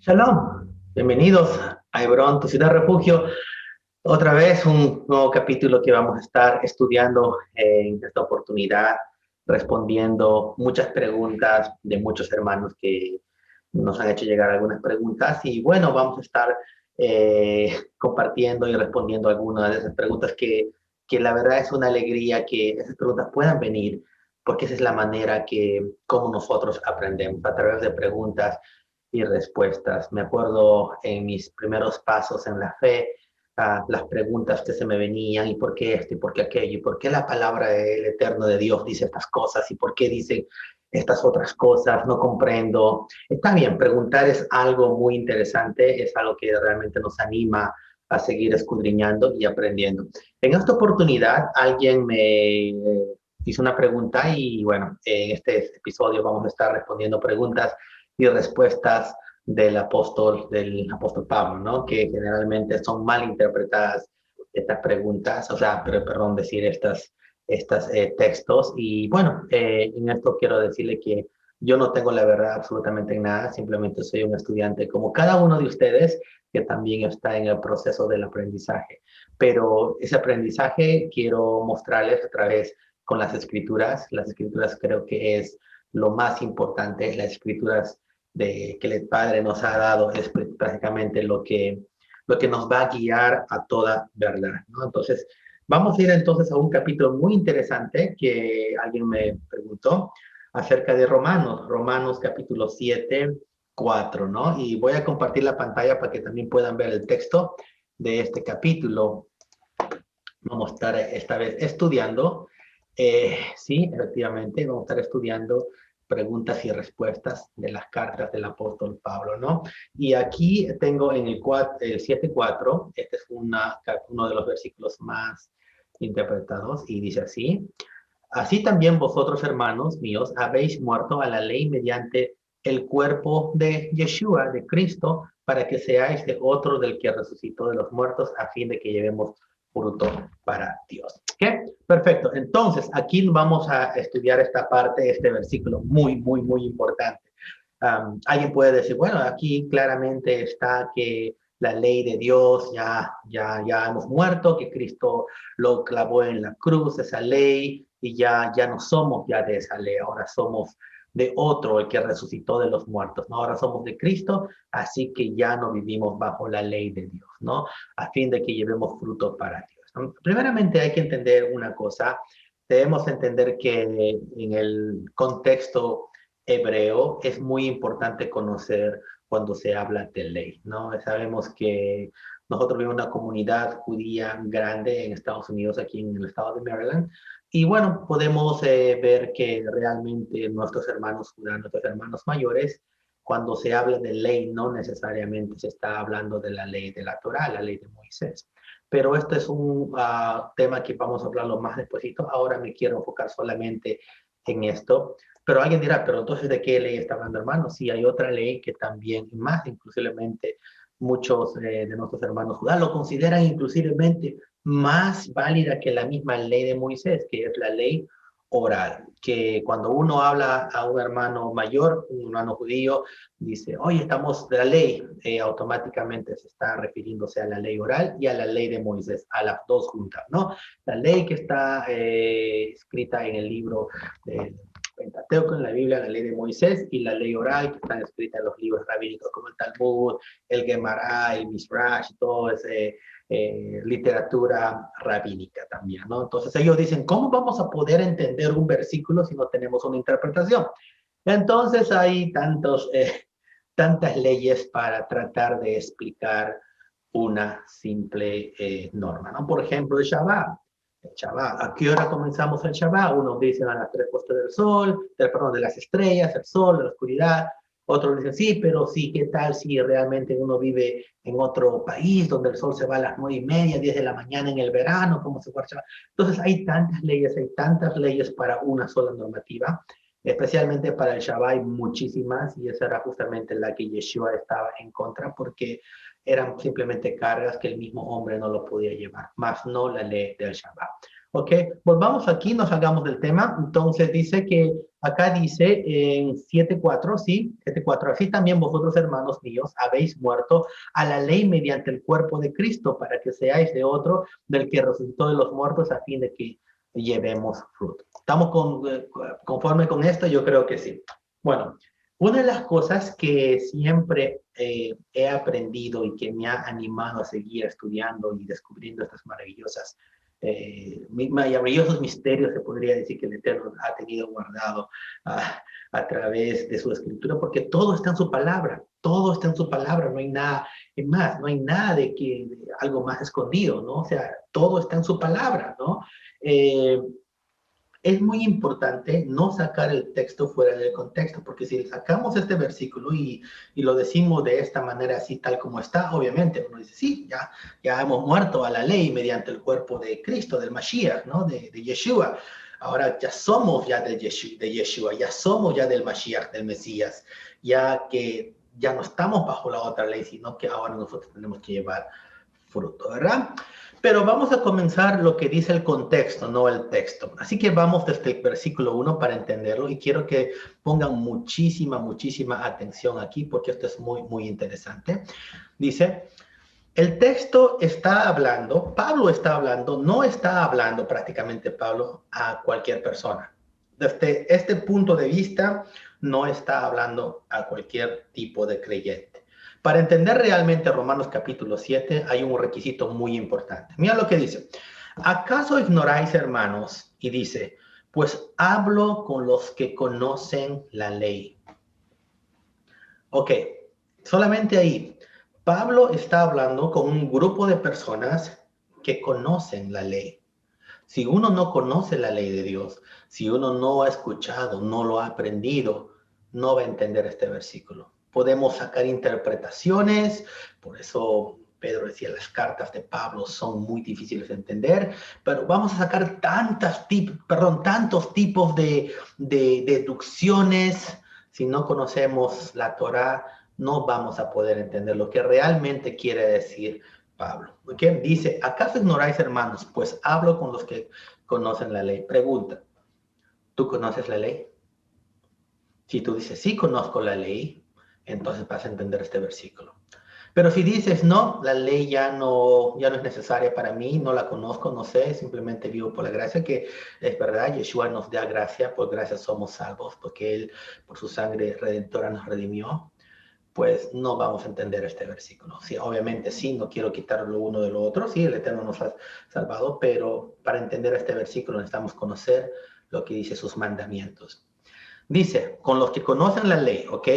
Shalom, bienvenidos a Hebrón, tu ciudad refugio. Otra vez un nuevo capítulo que vamos a estar estudiando en esta oportunidad, respondiendo muchas preguntas de muchos hermanos que nos han hecho llegar algunas preguntas. Y bueno, vamos a estar compartiendo y respondiendo algunas de esas preguntas que la verdad es una alegría que esas preguntas puedan venir, porque esa es la manera que como nosotros aprendemos, a través de preguntas y respuestas. Me acuerdo en mis primeros pasos en la fe, las preguntas que se me venían, y por qué esto, y por qué aquello, y por qué la palabra del Eterno de Dios dice estas cosas, y por qué dice estas otras cosas, no comprendo. Está bien, preguntar es algo muy interesante, es algo que realmente nos anima a seguir escudriñando y aprendiendo. En esta oportunidad, alguien me hizo una pregunta y bueno, en este episodio vamos a estar respondiendo preguntas y respuestas del apóstol Pablo, ¿no? Que generalmente son mal interpretadas estas preguntas, o sea, perdón, decir estas textos. Y bueno, en esto quiero decirle que yo no tengo la verdad absolutamente en nada, simplemente soy un estudiante como cada uno de ustedes que también está en el proceso del aprendizaje. Pero ese aprendizaje quiero mostrarles a través con las escrituras. Las escrituras creo que es lo más importante, las escrituras que el Padre nos ha dado es prácticamente lo que nos va a guiar a toda verdad, ¿no? Entonces, vamos a ir entonces a un capítulo muy interesante que alguien me preguntó acerca de Romanos capítulo 7, 4, ¿no? Y voy a compartir la pantalla para que también puedan ver el texto de este capítulo. Vamos a estar esta vez estudiando, sí, efectivamente, vamos a estar estudiando preguntas y respuestas de las cartas del apóstol Pablo, ¿no? Y aquí tengo en el 7.4, este es uno de los versículos más interpretados, y dice así: así también vosotros, hermanos míos, habéis muerto a la ley mediante el cuerpo de Yeshua, de Cristo, para que seáis de otro del que resucitó de los muertos, a fin de que llevemos fruto para Dios. ¿Qué? Perfecto. Entonces, aquí vamos a estudiar esta parte, este versículo muy, muy, muy importante. Alguien puede decir, bueno, aquí claramente está que la ley de Dios ya hemos muerto, que Cristo lo clavó en la cruz, esa ley, y ya no somos ya de esa ley, ahora somos de otro, el que resucitó de los muertos, ¿no? Ahora somos de Cristo, así que ya no vivimos bajo la ley de Dios, ¿no? A fin de que llevemos fruto para Dios, ¿no? Primeramente hay que entender una cosa, debemos entender que en el contexto hebreo es muy importante conocer cuando se habla de ley, ¿no? Sabemos que nosotros vivimos una comunidad judía grande en Estados Unidos, aquí en el estado de Maryland, y bueno, podemos ver que realmente nuestros hermanos judíos, nuestros hermanos mayores, cuando se habla de ley, no necesariamente se está hablando de la ley de la Torá, la ley de Moisés. Pero este es un tema que vamos a hablarlo más despuesito. Ahora me quiero enfocar solamente en esto. Pero alguien dirá, pero entonces, ¿de qué ley está hablando, hermano? Sí, hay otra ley que también, más inclusivamente, muchos de nuestros hermanos judíos lo consideran inclusivamente más válida que la misma ley de Moisés, que es la ley oral, que cuando uno habla a un hermano mayor, un hermano judío, dice, oye, estamos de la ley, automáticamente se está refiriéndose a la ley oral y a la ley de Moisés, a las dos juntas, ¿no? La ley que está escrita en el libro de Pentateuco, en la Biblia, la ley de Moisés, y la ley oral que están escritas en los libros rabínicos como el Talmud, el Gemara, el Midrash, todo ese literatura rabínica también, ¿no? Entonces ellos dicen, ¿cómo vamos a poder entender un versículo si no tenemos una interpretación? Entonces hay tantas leyes para tratar de explicar una simple norma, ¿no? Por ejemplo, el Shabbat. El Shabbat. ¿A qué hora comenzamos el Shabbat? Unos dicen a las 3 puestas del sol, perdón, de las estrellas, el sol, de la oscuridad. Otros dicen, sí, pero sí, ¿qué tal si realmente uno vive en otro país donde el sol se va a las 9:30, 10 de la mañana en el verano? ¿Cómo se puede? Entonces hay tantas leyes para una sola normativa, especialmente para el Shabbat hay muchísimas, y esa era justamente la que Yeshua estaba en contra, porque eran simplemente cargas que el mismo hombre no lo podía llevar, más no la ley del Shabbat. Ok, volvamos aquí, nos hagamos del tema. Entonces dice que Acá dice en 7:4, sí, 7:4, así también vosotros, hermanos míos, habéis muerto a la ley mediante el cuerpo de Cristo, para que seáis de otro del que resucitó de los muertos, a fin de que llevemos fruto. ¿Estamos conforme con esto? Yo creo que sí. Bueno, una de las cosas que siempre he aprendido y que me ha animado a seguir estudiando y descubriendo estas maravillosos misterios, se podría decir, que el Eterno ha tenido guardado a través de su escritura, porque todo está en su palabra, todo está en su palabra, no hay nada más, no hay nada de algo más escondido, ¿no? O sea, todo está en su palabra, ¿no? Es muy importante no sacar el texto fuera del contexto, porque si sacamos este versículo y lo decimos de esta manera, así tal como está, obviamente uno dice, sí, ya hemos muerto a la ley mediante el cuerpo de Cristo, del Mashiach, ¿no? De Yeshua. Ahora ya somos ya de Yeshua, ya somos ya del Mashiach, del Mesías, ya que ya no estamos bajo la otra ley, sino que ahora nosotros tenemos que llevar fruto, ¿verdad? Pero vamos a comenzar lo que dice el contexto, no el texto. Así que vamos desde el versículo 1 para entenderlo y quiero que pongan muchísima atención aquí porque esto es muy interesante. Dice, el texto está hablando, Pablo está hablando, no está hablando prácticamente Pablo a cualquier persona. Desde este punto de vista, no está hablando a cualquier tipo de creyente. Para entender realmente Romanos capítulo 7 hay un requisito muy importante. Mira lo que dice. ¿Acaso ignoráis, hermanos? Y dice, pues hablo con los que conocen la ley. Ok, solamente ahí. Pablo está hablando con un grupo de personas que conocen la ley. Si uno no conoce la ley de Dios, si uno no ha escuchado, no lo ha aprendido, no va a entender este versículo. Podemos sacar interpretaciones, por eso Pedro decía, las cartas de Pablo son muy difíciles de entender, pero vamos a sacar tantos tipos de deducciones. Si no conocemos la Torá, no vamos a poder entender lo que realmente quiere decir Pablo. ¿Okay? Dice, ¿acaso ignoráis, hermanos? Pues hablo con los que conocen la ley. Pregunta, ¿tú conoces la ley? Si tú dices, sí conozco la ley, entonces vas a entender este versículo. Pero si dices, no, la ley ya no es necesaria para mí, no la conozco, no sé, simplemente vivo por la gracia, que es verdad, Yeshua nos da gracia, por gracia somos salvos, porque Él por su sangre redentora nos redimió, pues no vamos a entender este versículo. Sí, obviamente sí, no quiero quitar lo uno de lo otro, sí, el Eterno nos ha salvado, pero para entender este versículo necesitamos conocer lo que dice sus mandamientos. Dice, con los que conocen la ley, ¿ok?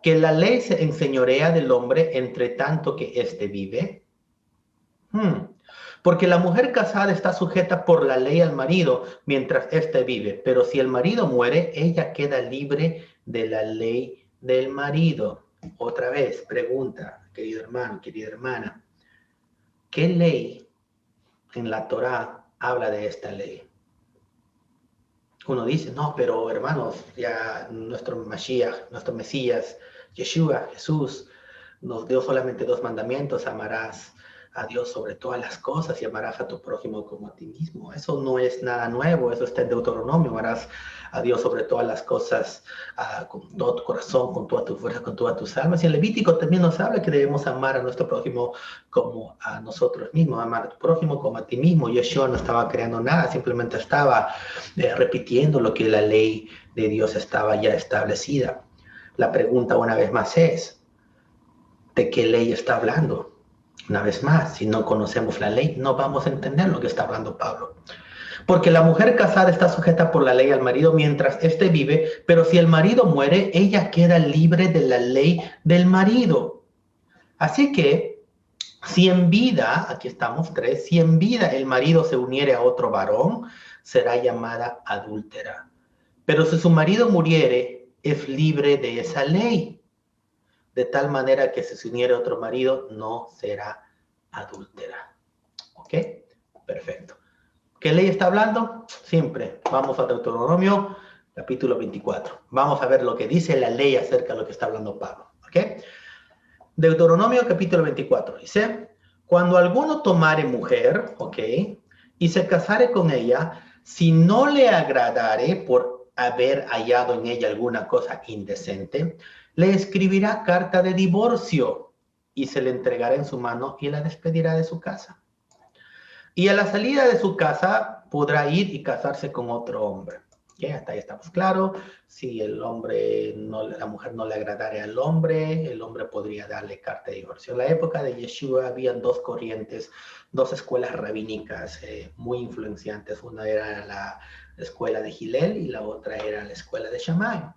Que la ley se enseñorea del hombre entre tanto que éste vive. Porque la mujer casada está sujeta por la ley al marido mientras éste vive, pero si el marido muere, ella queda libre de la ley del marido. Otra vez, pregunta, querido hermano, querida hermana, ¿qué ley en la Torá habla de esta ley? Uno dice, no, pero hermanos, ya nuestro Mashiach, nuestro Mesías, Yeshua, Jesús, nos dio solamente 2 mandamientos: amarás a Dios sobre todas las cosas y amarás a tu prójimo como a ti mismo. Eso no es nada nuevo, eso está en Deuteronomio: amarás a Dios sobre todas las cosas, con todo tu corazón, con toda tu fuerza, con todas tus almas. Y en Levítico también nos habla que debemos amar a nuestro prójimo como a nosotros mismos, amar a tu prójimo como a ti mismo. Yeshua no estaba creando nada, simplemente estaba repitiendo lo que la ley de Dios estaba ya establecida. La pregunta una vez más es, ¿de qué ley está hablando? Una vez más, si no conocemos la ley, no vamos a entender lo que está hablando Pablo. Porque la mujer casada está sujeta por la ley al marido mientras éste vive, pero si el marido muere, ella queda libre de la ley del marido. Así que, si en vida, aquí estamos 3, si en vida el marido se uniere a otro varón, será llamada adúltera. Pero si su marido muriere, es libre de esa ley. De tal manera que si se uniere a otro marido, no será adúltera. ¿Ok? Perfecto. ¿Qué ley está hablando? Siempre. Vamos a Deuteronomio, capítulo 24. Vamos a ver lo que dice la ley acerca de lo que está hablando Pablo. ¿Ok? Deuteronomio, capítulo 24. Dice, cuando alguno tomare mujer, ¿ok? Y se casare con ella, si no le agradare por haber hallado en ella alguna cosa indecente, le escribirá carta de divorcio y se le entregará en su mano y la despedirá de su casa. Y a la salida de su casa podrá ir y casarse con otro hombre. ¿Okay? Hasta ahí estamos claros. Si el hombre, no, la mujer no le agradara al hombre, el hombre podría darle carta de divorcio. En la época de Yeshua habían dos corrientes, dos escuelas rabínicas muy influenciantes. Una era la escuela de Hillel y la otra era la escuela de Shammai.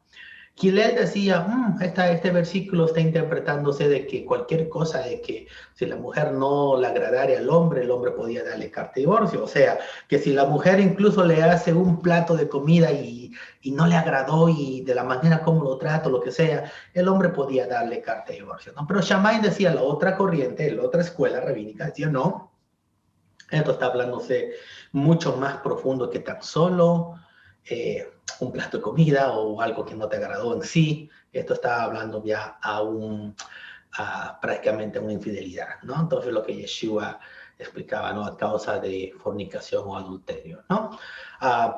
Hillel decía, este versículo está interpretándose de que cualquier cosa, de que si la mujer no le agradara al hombre, el hombre podía darle carta de divorcio. O sea, que si la mujer incluso le hace un plato de comida y no le agradó y de la manera como lo trata, lo que sea, el hombre podía darle carta de divorcio, ¿no? Pero Shammai decía, la otra corriente, la otra escuela rabínica, decía, no, esto está hablándose mucho más profundo que tan solo un plato de comida o algo que no te agradó en sí. Esto está hablando ya prácticamente a una infidelidad, ¿no? Entonces lo que Yeshua explicaba, ¿no? A causa de fornicación o adulterio, ¿no?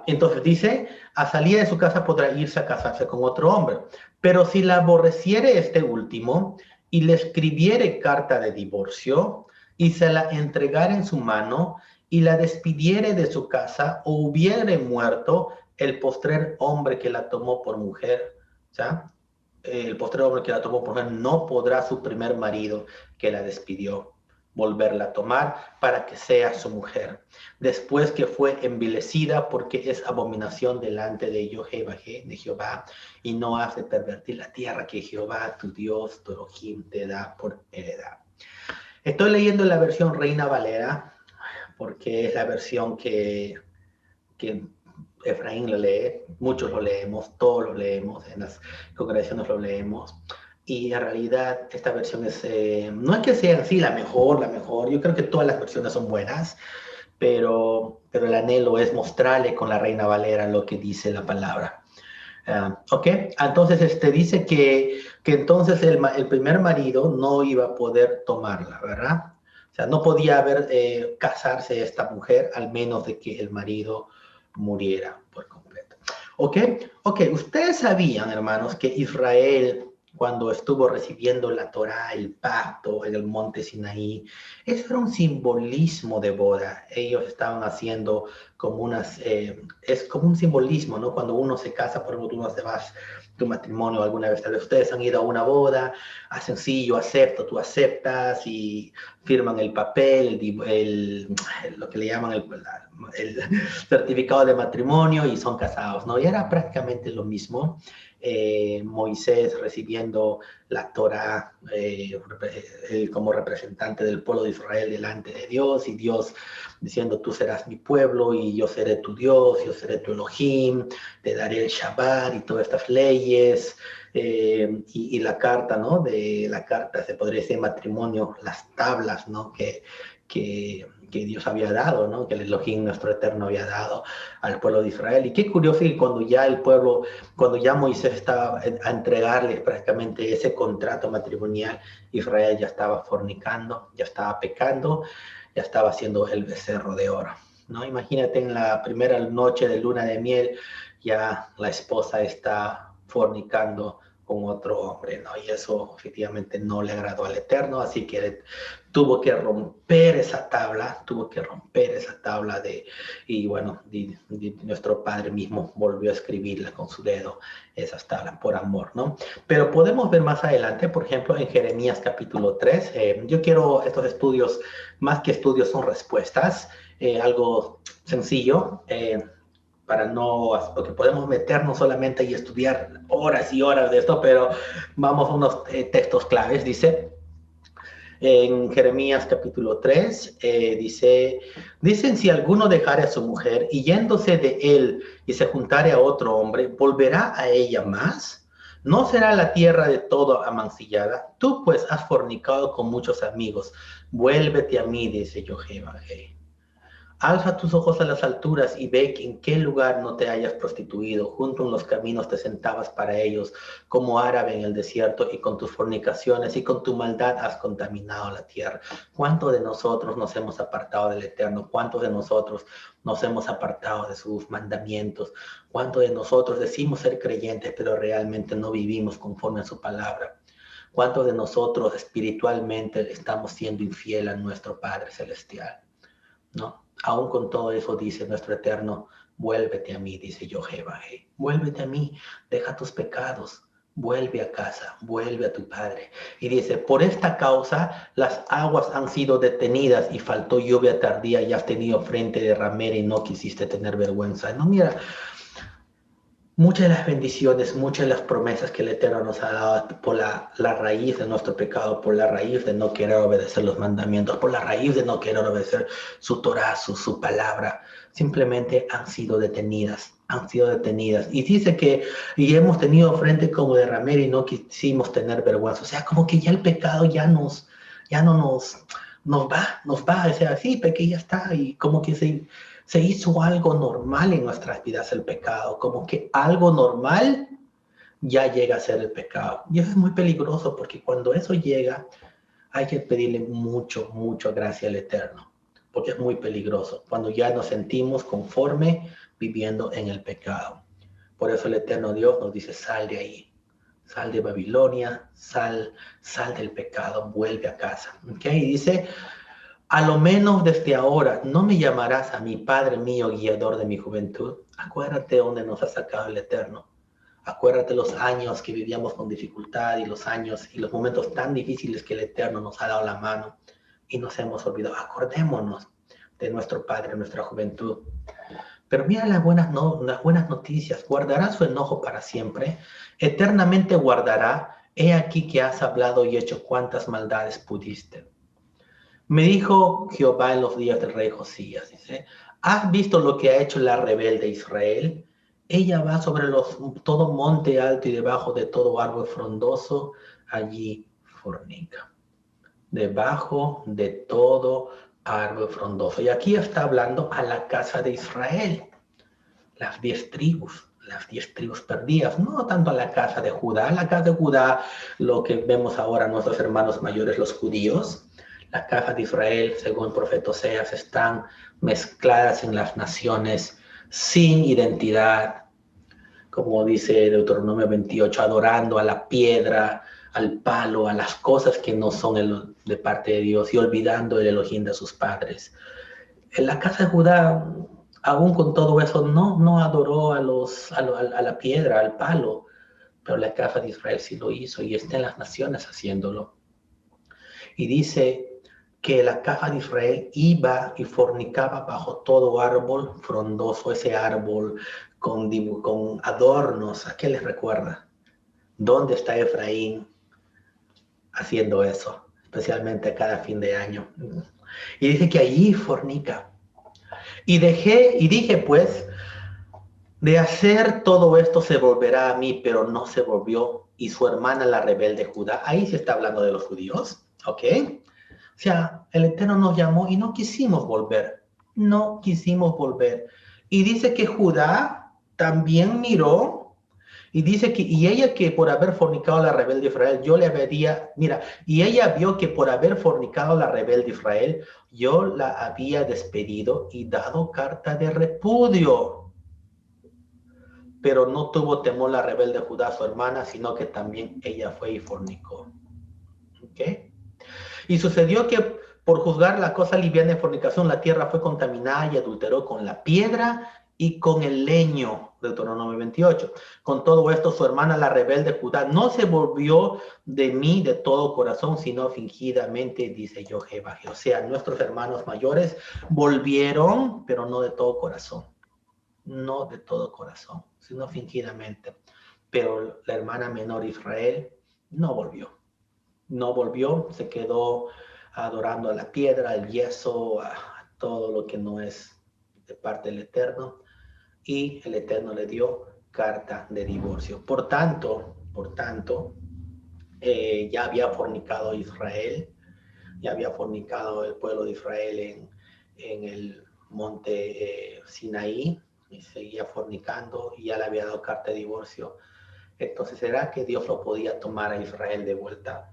Entonces dice, a salir de su casa podrá irse a casarse con otro hombre, pero si la aborreciere este último y le escribiere carta de divorcio y se la entregare en su mano y la despidiere de su casa o hubiere muerto el postrer hombre que la tomó por mujer, ¿ya? El postrer hombre que la tomó por mujer no podrá su primer marido que la despidió volverla a tomar para que sea su mujer, después que fue envilecida porque es abominación delante de Jehová, y no hace pervertir la tierra que Jehová, tu Dios, tu Elohim, te da por heredad. Estoy leyendo la versión Reina Valera, porque es la versión que Efraín lo lee, muchos lo leemos, todos lo leemos, en las congregaciones lo leemos. Y en realidad esta versión es, no es que sea así la mejor, yo creo que todas las versiones son buenas, pero el anhelo es mostrarle con la Reina Valera lo que dice la palabra. Ok, entonces dice que entonces el primer marido no iba a poder tomarla, ¿verdad? O sea, no podía casarse esta mujer al menos de que el marido muriera por completo. Ok, ustedes sabían, hermanos, que Israel, cuando estuvo recibiendo la Torá, el pacto en el monte Sinaí, eso era un simbolismo de boda. Ellos estaban haciendo como es como un simbolismo, ¿no? Cuando uno se casa, por ejemplo, tú no te vas tu matrimonio alguna vez, tal vez ustedes han ido a una boda, hacen sí, yo acepto, tú aceptas y firman el papel, lo que le llaman el certificado de matrimonio y son casados, ¿no? Y era prácticamente lo mismo. Moisés recibiendo la Torá como representante del pueblo de Israel delante de Dios, y Dios diciendo, tú serás mi pueblo y yo seré tu Dios, yo seré tu Elohim, te daré el Shabbat y todas estas leyes, y la carta, ¿no? De la carta, se podría decir matrimonio, las tablas, ¿no? Que Dios había dado, ¿no? Que el Elohim, nuestro eterno, había dado al pueblo de Israel. Y qué curioso que cuando ya Moisés estaba a entregarles prácticamente ese contrato matrimonial, Israel ya estaba fornicando, ya estaba pecando, ya estaba haciendo el becerro de oro, ¿no? Imagínate, en la primera noche de luna de miel, ya la esposa está fornicando con otro hombre, ¿no? Y eso efectivamente no le agradó al Eterno, así que tuvo que romper esa tabla, y bueno, nuestro Padre mismo volvió a escribirla con su dedo, esas tablas, por amor, ¿no? Pero podemos ver más adelante, por ejemplo, en Jeremías capítulo 3, yo quiero estos estudios, más que estudios, son respuestas, algo sencillo, porque podemos meternos solamente y estudiar horas y horas de esto, pero vamos a unos textos claves. Dice en Jeremías capítulo 3, dicen, si alguno dejare a su mujer y yéndose de él y se juntare a otro hombre, ¿volverá a ella más? ¿No será la tierra de todo amancillada? Tú pues has fornicado con muchos amigos, vuélvete a mí, dice Jehová. Alza tus ojos a las alturas y ve que en qué lugar no te hayas prostituido. Junto en los caminos te sentabas para ellos, como árabe en el desierto, y con tus fornicaciones y con tu maldad has contaminado la tierra. ¿Cuántos de nosotros nos hemos apartado del Eterno? ¿Cuántos de nosotros nos hemos apartado de sus mandamientos? ¿Cuántos de nosotros decimos ser creyentes, pero realmente no vivimos conforme a su palabra? ¿Cuántos de nosotros espiritualmente estamos siendo infiel a nuestro Padre Celestial? ¿No? Aún con todo eso dice nuestro Eterno, vuélvete a mí, dice Jehová, vuélvete a mí, deja tus pecados, vuelve a casa, vuelve a tu Padre. Y dice, por esta causa las aguas han sido detenidas y faltó lluvia tardía y has tenido frente de ramera y no quisiste tener vergüenza. No, mira, muchas de las bendiciones, muchas de las promesas que el Eterno nos ha dado por la raíz de nuestro pecado, por la raíz de no querer obedecer los mandamientos, por la raíz de no querer obedecer su Torah, su palabra, simplemente han sido detenidas. Han sido detenidas. Y dice que, y hemos tenido frente como de ramera y no quisimos tener vergüenza. O sea, como que ya el pecado ya no nos va, o sea, sí, pequé y ya está. Y como que se hizo algo normal en nuestras vidas el pecado, como que algo normal ya llega a ser el pecado. Y eso es muy peligroso porque cuando eso llega hay que pedirle mucha gracia al Eterno, porque es muy peligroso cuando ya nos sentimos conforme viviendo en el pecado. Por eso el Eterno Dios nos dice, sal de ahí, sal de Babilonia, sal del pecado, vuelve a casa. ¿Okay? Y dice, a lo menos desde ahora, no me llamarás a mi Padre mío, guiador de mi juventud. Acuérdate dónde nos ha sacado el Eterno. Acuérdate los años que vivíamos con dificultad y los años y los momentos tan difíciles que el Eterno nos ha dado la mano y nos hemos olvidado. Acordémonos de nuestro Padre, nuestra juventud. Pero mira las buenas noticias. Guardará su enojo para siempre. Eternamente guardará. He aquí que has hablado y hecho cuantas maldades pudiste. Me dijo Jehová en los días del rey Josías, dice, ¿has visto lo que ha hecho la rebelde Israel? Ella va sobre todo monte alto y debajo de todo árbol frondoso, allí fornica. Debajo de todo árbol frondoso. Y aquí está hablando a la casa de Israel, las 10 tribus perdidas, no tanto a la casa de Judá. La casa de Judá, lo que vemos ahora nuestros hermanos mayores, los judíos, la casa de Israel, según el profeta Oseas, están mezcladas en las naciones sin identidad, como dice Deuteronomio 28, adorando a la piedra, al palo, a las cosas que no son de parte de Dios y olvidando el Elohim de sus padres. En la casa de Judá, aún con todo eso, no adoró a la piedra, al palo, pero la casa de Israel sí lo hizo y está en las naciones haciéndolo. Y dice que la casa de Israel iba y fornicaba bajo todo árbol frondoso, ese árbol con adornos. ¿A qué les recuerda? ¿Dónde está Efraín haciendo eso? Especialmente cada fin de año. Y dice que allí fornica. Y dije pues, de hacer todo esto se volverá a mí, pero no se volvió. Y su hermana la rebelde Judá. Ahí se está hablando de los judíos, ¿ok? O sea, el Eterno nos llamó y no quisimos volver. No quisimos volver. Y dice que Judá también miró y dice que, y ella que por haber fornicado a la rebelde Israel, yo le había, mira, y ella vio que por haber fornicado a la rebelde Israel, yo la había despedido y dado carta de repudio. Pero no tuvo temor la rebelde Judá, su hermana, sino que también ella fue y fornicó. ¿Ok? Y sucedió que por juzgar la cosa liviana de fornicación, la tierra fue contaminada y adulteró con la piedra y con el leño, Deuteronomio 28. Con todo esto, su hermana, la rebelde Judá, no se volvió de mí de todo corazón, sino fingidamente, dice yo Jehová. O sea, nuestros hermanos mayores volvieron, pero no de todo corazón. No de todo corazón, sino fingidamente. Pero la hermana menor Israel no volvió. No volvió, se quedó adorando a la piedra, al yeso, a todo lo que no es de parte del Eterno, y el Eterno le dio carta de divorcio. Por tanto, ya había fornicado Israel, ya había fornicado el pueblo de Israel en el monte Sinaí y seguía fornicando y ya le había dado carta de divorcio. Entonces, ¿será que Dios lo podía tomar a Israel de vuelta?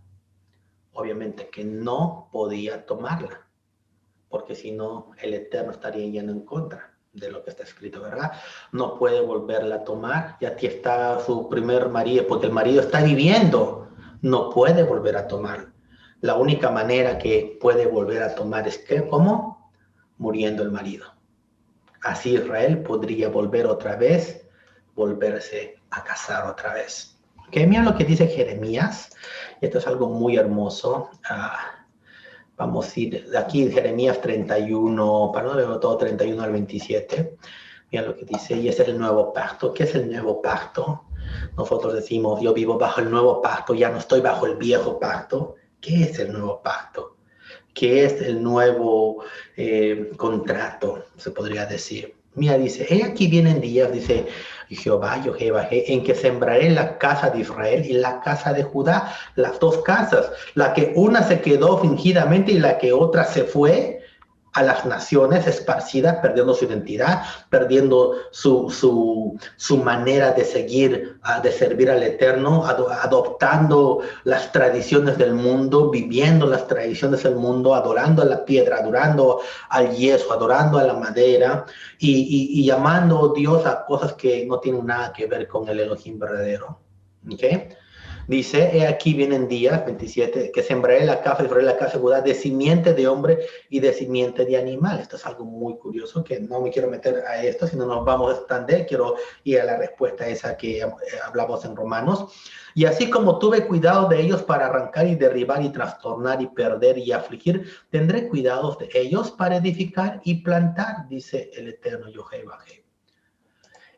Obviamente que no podía tomarla, porque si no, el Eterno estaría yendo en contra de lo que está escrito, ¿verdad? No puede volverla a tomar, ya aquí está su primer marido, porque el marido está viviendo, no puede volver a tomar. La única manera que puede volver a tomar es que, ¿cómo? Muriendo el marido. Así Israel podría volver otra vez, volverse a casar otra vez. ¿Okay? Mira lo que dice Jeremías. Esto es algo muy hermoso. Vamos a ir de aquí, Jeremías 31, perdón, todo 31 al 27. Mira lo que dice, y ese es el nuevo pacto. ¿Qué es el nuevo pacto? Nosotros decimos, yo vivo bajo el nuevo pacto, ya no estoy bajo el viejo pacto. ¿Qué es el nuevo pacto? ¿Qué es el nuevo contrato? Se podría decir. Mira, dice, he aquí vienen días, dice Jehová, en que sembraré la casa de Israel y la casa de Judá, las dos casas, la que una se quedó fingidamente y la que otra se fue a las naciones esparcidas, perdiendo su identidad, perdiendo su manera de seguir, de servir al Eterno, adoptando las tradiciones del mundo, viviendo las tradiciones del mundo, adorando a la piedra, adorando al yeso, adorando a la madera y llamando a Dios a cosas que no tienen nada que ver con el Elohim verdadero. ¿Okay? Dice, he aquí vienen días, 27, que sembraré la casa de Israel, la casa de Judá, de simiente de hombre y de simiente de animal. Esto es algo muy curioso, que no me quiero meter a esto, sino nos vamos a extender. Quiero ir a la respuesta esa que hablamos en Romanos. Y así como tuve cuidado de ellos para arrancar y derribar y trastornar y perder y afligir, tendré cuidado de ellos para edificar y plantar, dice el Eterno Jehová.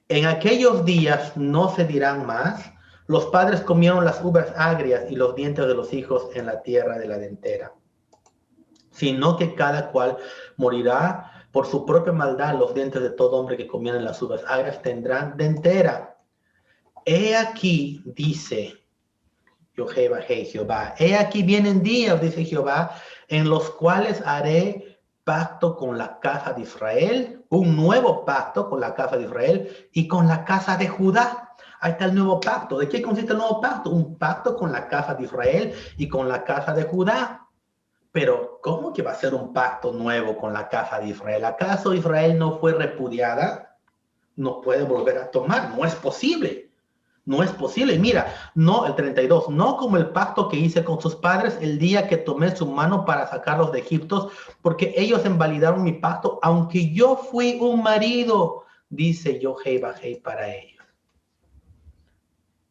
En aquellos días no se dirán más, los padres comieron las uvas agrias y los dientes de los hijos en la tierra de la dentera, sino que cada cual morirá por su propia maldad. Los dientes de todo hombre que comieron las uvas agrias tendrán dentera. He aquí, dice Jehová, he aquí vienen días, dice Jehová, en los cuales haré pacto con la casa de Israel, un nuevo pacto con la casa de Israel y con la casa de Judá. Ahí está el nuevo pacto. ¿De qué consiste el nuevo pacto? Un pacto con la casa de Israel y con la casa de Judá. Pero, ¿cómo que va a ser un pacto nuevo con la casa de Israel? ¿Acaso Israel no fue repudiada? No puede volver a tomar. No es posible. No es posible. Mira, no, el 32, no como el pacto que hice con sus padres el día que tomé su mano para sacarlos de Egipto, porque ellos invalidaron mi pacto, aunque yo fui un marido, dice Jehová para ellos.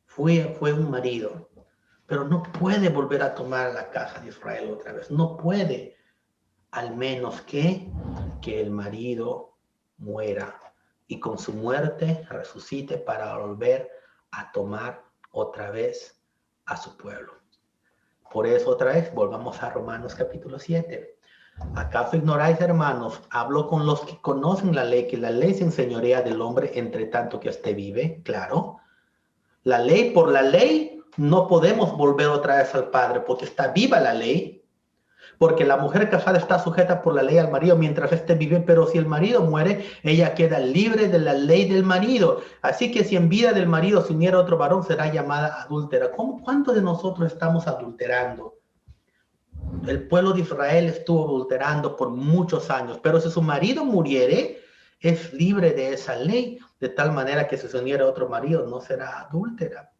Fue un marido, pero no puede volver a tomar la casa de Israel otra vez. No puede, al menos que el marido muera y con su muerte resucite para volver a tomar otra vez a su pueblo. Por eso otra vez volvamos a Romanos capítulo 7. ¿Acaso ignoráis, hermanos? Hablo con los que conocen la ley, que la ley se enseñorea del hombre entre tanto que éste vive. Claro. La ley, por la ley, no podemos volver otra vez al Padre, porque está viva la ley. Porque la mujer casada está sujeta por la ley al marido mientras éste vive, pero si el marido muere, ella queda libre de la ley del marido. Así que si en vida del marido se uniera otro varón, será llamada adúltera. ¿Cuántos de nosotros estamos adulterando? El pueblo de Israel estuvo adulterando por muchos años, pero si su marido muriere, es libre de esa ley, de tal manera que si se uniera otro marido, no será adúltera.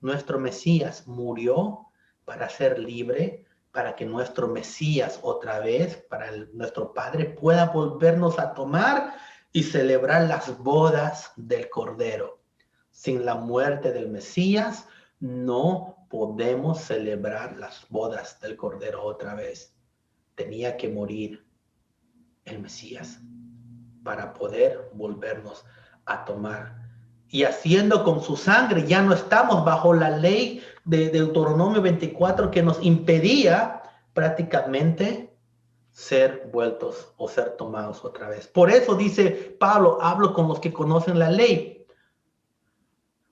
Nuestro Mesías murió para ser libre, para que nuestro Mesías otra vez, nuestro Padre, pueda volvernos a tomar y celebrar las bodas del Cordero. Sin la muerte del Mesías, no podemos celebrar las bodas del Cordero otra vez. Tenía que morir el Mesías para poder volvernos a tomar. Y haciendo con su sangre, ya no estamos bajo la ley de Deuteronomio 24 que nos impedía prácticamente ser vueltos o ser tomados otra vez. Por eso dice Pablo, hablo con los que conocen la ley.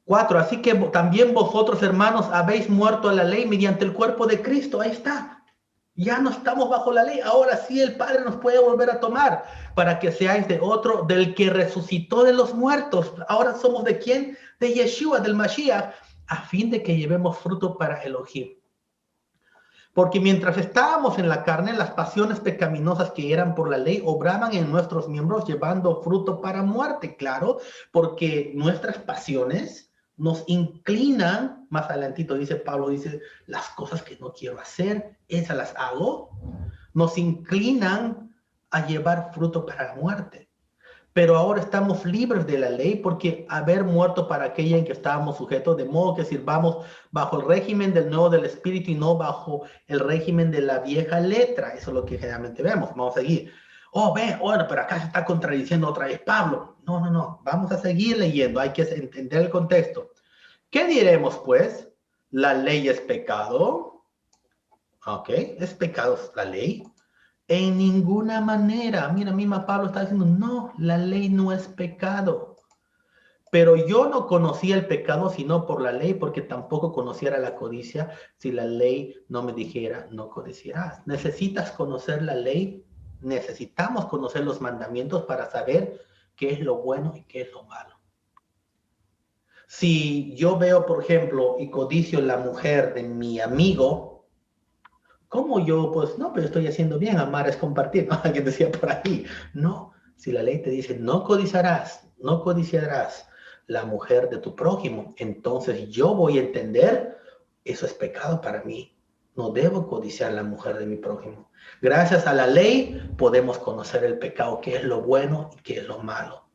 4, así que también vosotros, hermanos, habéis muerto a la ley mediante el cuerpo de Cristo. Ahí está. Ya no estamos bajo la ley. Ahora sí el Padre nos puede volver a tomar para que seáis de otro, del que resucitó de los muertos. Ahora somos ¿de quién? De Yeshua, del Mashiach, a fin de que llevemos fruto para Elohim. Porque mientras estábamos en la carne, las pasiones pecaminosas que eran por la ley obraban en nuestros miembros llevando fruto para muerte, claro, porque nuestras pasiones nos inclinan, más adelantito dice Pablo, dice, las cosas que no quiero hacer, esas las hago, nos inclinan a llevar fruto para la muerte. Pero ahora estamos libres de la ley porque haber muerto para aquella en que estábamos sujetos, de modo que sirvamos bajo el régimen del nuevo del espíritu y no bajo el régimen de la vieja letra. Eso es lo que generalmente vemos. Vamos a seguir. Oh, bueno, pero acá se está contradiciendo otra vez Pablo. No. Vamos a seguir leyendo. Hay que entender el contexto. ¿Qué diremos, pues? ¿La ley es pecado? Ok, ¿es pecado la ley? En ninguna manera. Mira, misma Pablo está diciendo, no, la ley no es pecado. Pero yo no conocía el pecado sino por la ley, porque tampoco conociera la codicia si la ley no me dijera, no codiciarás. Necesitas conocer la ley, necesitamos conocer los mandamientos para saber qué es lo bueno y qué es lo malo. Si yo veo, por ejemplo, y codicio la mujer de mi amigo, ¿cómo yo? Pues no, pero estoy haciendo bien, amar es compartir, ¿no? Alguien decía por ahí. No, si la ley te dice, no codiciarás la mujer de tu prójimo, entonces yo voy a entender, eso es pecado para mí. No debo codiciar la mujer de mi prójimo. Gracias a la ley podemos conocer el pecado, qué es lo bueno y qué es lo malo.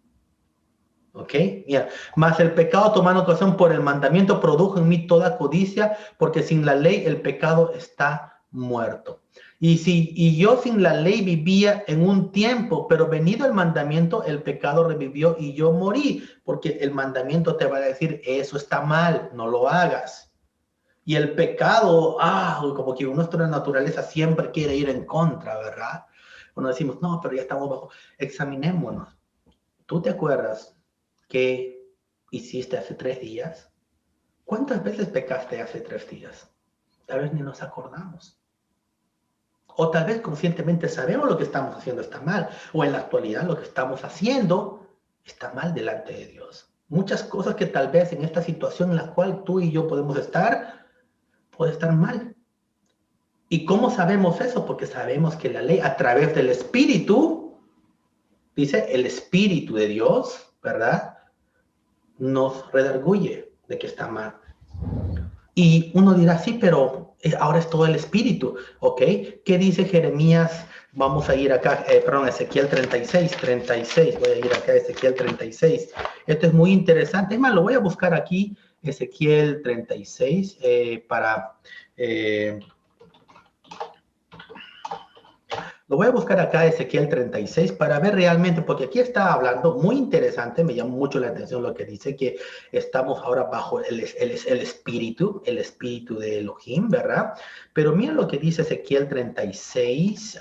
¿Ok? Mira, más el pecado tomando ocasión por el mandamiento produjo en mí toda codicia, porque sin la ley el pecado está muerto. Y yo sin la ley vivía en un tiempo, pero venido el mandamiento, el pecado revivió y yo morí, porque el mandamiento te va a decir, eso está mal, no lo hagas. Y el pecado, como que nuestra naturaleza siempre quiere ir en contra, ¿verdad? Cuando decimos, no, pero ya estamos bajo, examinémonos. ¿Tú te acuerdas qué hiciste hace 3 días? ¿Cuántas veces pecaste hace 3 días? Tal vez ni nos acordamos. O tal vez conscientemente sabemos lo que estamos haciendo está mal. O en la actualidad lo que estamos haciendo está mal delante de Dios. Muchas cosas que tal vez en esta situación en la cual tú y yo podemos estar, puede estar mal. ¿Y cómo sabemos eso? Porque sabemos que la ley a través del Espíritu, dice el Espíritu de Dios, ¿verdad? Nos redarguye de que está mal. Y uno dirá, sí, pero ahora es todo el espíritu, ¿ok? ¿Qué dice Jeremías? Vamos a ir acá, Ezequiel 36, voy a ir acá a Ezequiel 36. Esto es muy interesante, es más, lo voy a buscar aquí, Ezequiel 36, lo voy a buscar acá, Ezequiel 36, para ver realmente, porque aquí está hablando, muy interesante, me llama mucho la atención lo que dice, que estamos ahora bajo el espíritu de Elohim, ¿verdad? Pero mira lo que dice Ezequiel 36.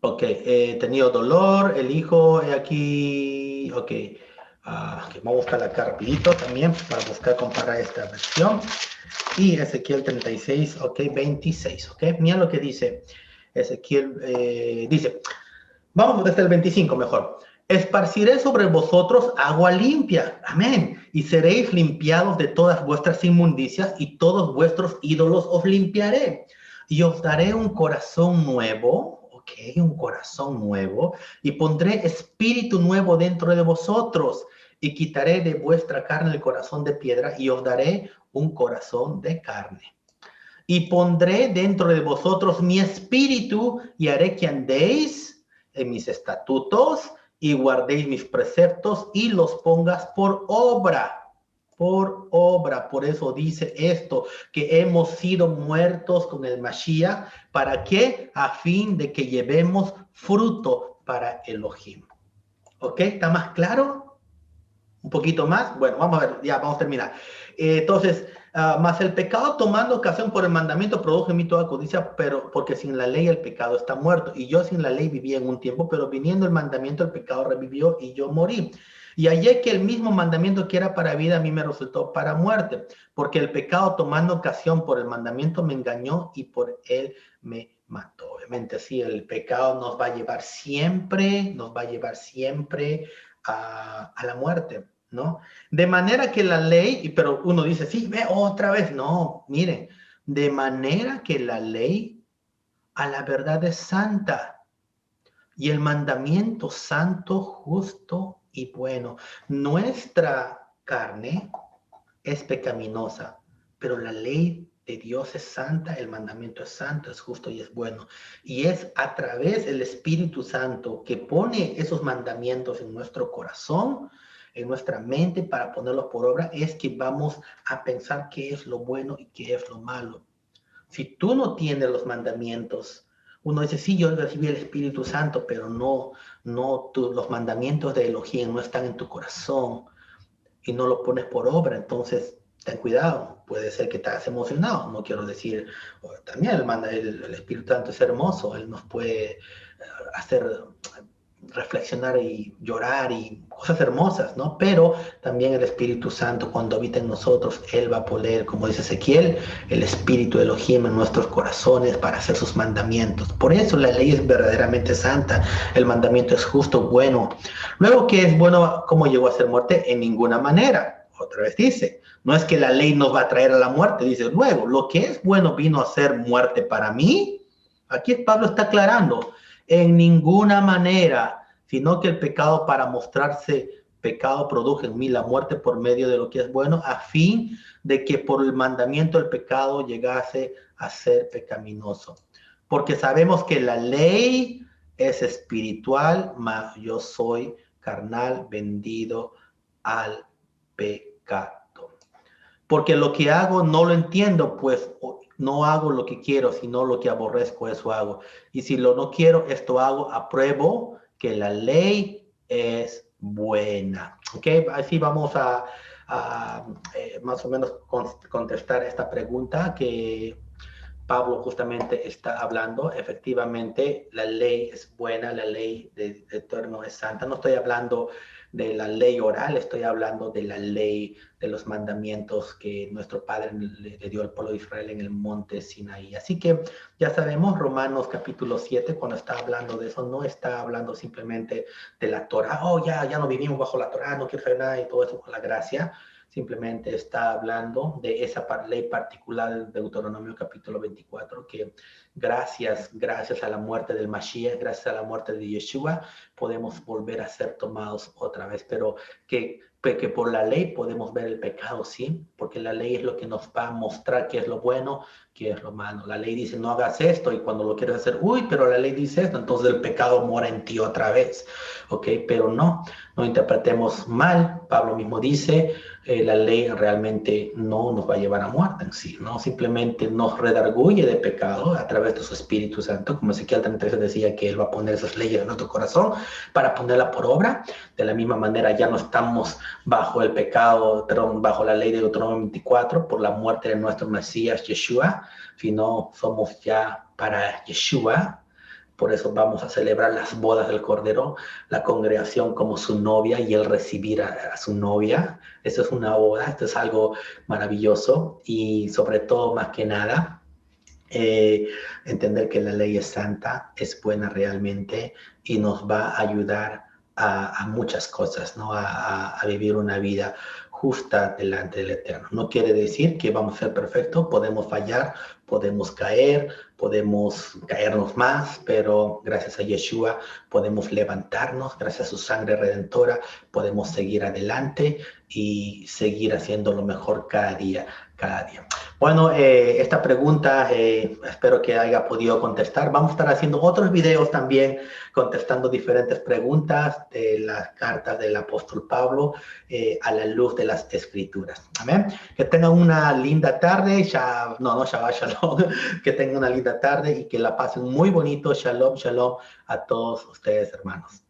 Ok, he tenido dolor, el hijo, aquí, ok. Vamos a buscar acá rapidito también, para buscar comparar esta versión. Y Ezequiel 36, ok, 26, ok. Mira lo que dice Ezequiel, dice, vamos desde el 25 mejor. Esparciré sobre vosotros agua limpia, amén, y seréis limpiados de todas vuestras inmundicias y todos vuestros ídolos os limpiaré. Y os daré un corazón nuevo, ok, un corazón nuevo, y pondré espíritu nuevo dentro de vosotros, y quitaré de vuestra carne el corazón de piedra, y os daré un corazón de carne. Y pondré dentro de vosotros mi espíritu, y haré que andéis en mis estatutos, y guardéis mis preceptos, y los pongas por obra. Por obra. Por eso dice esto, que hemos sido muertos con el Mashiach. ¿Para qué? A fin de que llevemos fruto para Elohim. ¿Ok? ¿Está más claro? Un poquito más. Bueno, vamos a ver, ya vamos a terminar. Entonces, más el pecado tomando ocasión por el mandamiento produjo en mí toda codicia, pero porque sin la ley el pecado está muerto. Y yo sin la ley vivía en un tiempo, pero viniendo el mandamiento el pecado revivió y yo morí. Y hallé que el mismo mandamiento que era para vida a mí me resultó para muerte, porque el pecado tomando ocasión por el mandamiento me engañó y por él me mató. Obviamente sí, el pecado nos va a llevar siempre, a la muerte, ¿no? De manera que la ley, pero uno dice, sí, ve otra vez, no, miren, de manera que la ley a la verdad es santa y el mandamiento santo, justo y bueno. Nuestra carne es pecaminosa, pero la ley de Dios es santa, el mandamiento es santo, es justo y es bueno. Y es a través del Espíritu Santo que pone esos mandamientos en nuestro corazón, en nuestra mente, para ponerlos por obra, es que vamos a pensar qué es lo bueno y qué es lo malo. Si tú no tienes los mandamientos, uno dice, sí, yo recibí el Espíritu Santo, pero los mandamientos de Elohim no están en tu corazón y no lo pones por obra, entonces ten cuidado, puede ser que estás emocionado, no quiero decir, también el Espíritu Santo es hermoso, él nos puede hacer reflexionar y llorar y cosas hermosas, ¿no? Pero también el Espíritu Santo, cuando habita en nosotros, Él va a poner, como dice Ezequiel, el Espíritu de Elohim en nuestros corazones para hacer sus mandamientos. Por eso la ley es verdaderamente santa, el mandamiento es justo, bueno. Luego, ¿qué es bueno? ¿Cómo llegó a ser muerte? En ninguna manera. Otra vez dice, no es que la ley nos va a traer a la muerte, dice, luego, lo que es bueno vino a ser muerte para mí. Aquí Pablo está aclarando, en ninguna manera, sino que el pecado para mostrarse pecado produjo en mí la muerte por medio de lo que es bueno, a fin de que por el mandamiento el pecado llegase a ser pecaminoso. Porque sabemos que la ley es espiritual, mas yo soy carnal, vendido al pecado. Porque lo que hago no lo entiendo, pues no hago lo que quiero, sino lo que aborrezco, eso hago. Y si lo no quiero, esto hago, apruebo que la ley es buena. ¿Ok? Así vamos a más o menos contestar esta pregunta que Pablo justamente está hablando. Efectivamente, la ley es buena, la ley de eterno es santa. No estoy hablando de la ley oral, estoy hablando de la ley de los mandamientos que nuestro Padre le dio al pueblo de Israel en el monte Sinaí. Así que ya sabemos, Romanos capítulo 7, cuando está hablando de eso, no está hablando simplemente de la Torah, ya no vivimos bajo la Torah, no quiero saber nada y todo eso con la gracia. Simplemente está hablando de esa ley particular del Deuteronomio capítulo 24, que gracias a la muerte del Mashiach, gracias a la muerte de Yeshua, podemos volver a ser tomados otra vez, pero que por la ley podemos ver el pecado, sí, porque la ley es lo que nos va a mostrar qué es lo bueno, qué es lo malo. La ley dice, no hagas esto, y cuando lo quieres hacer, pero la ley dice esto, entonces el pecado mora en ti otra vez, ¿ok? Pero no interpretemos mal. Pablo mismo dice, la ley realmente no nos va a llevar a muerte en sí, ¿no? Simplemente nos redarguye de pecado a través de su Espíritu Santo, como Ezequiel 33 decía que Él va a poner esas leyes en nuestro corazón para ponerla por obra. De la misma manera ya no estamos bajo el pecado, bajo la ley de Deuteronomio 24 por la muerte de nuestro Mesías Yeshua, sino somos ya para Yeshua. Por eso vamos a celebrar las bodas del Cordero, la congregación como su novia y él recibir a su novia. Eso es una boda, esto es algo maravilloso y sobre todo, más que nada, entender que la ley es santa, es buena realmente y nos va a ayudar a muchas cosas, ¿no? A vivir una vida justa delante del Eterno. No quiere decir que vamos a ser perfectos, podemos fallar, podemos caer, podemos caernos más, pero gracias a Yeshua podemos levantarnos, gracias a su sangre redentora podemos seguir adelante y seguir haciendo lo mejor cada día. Bueno, esta pregunta espero que haya podido contestar. Vamos a estar haciendo otros videos también contestando diferentes preguntas de las cartas del apóstol Pablo a la luz de las Escrituras. Amén. Que tengan una linda tarde. Shabbat Shalom. Que tengan una linda tarde y que la pasen muy bonito. Shalom, shalom a todos ustedes, hermanos.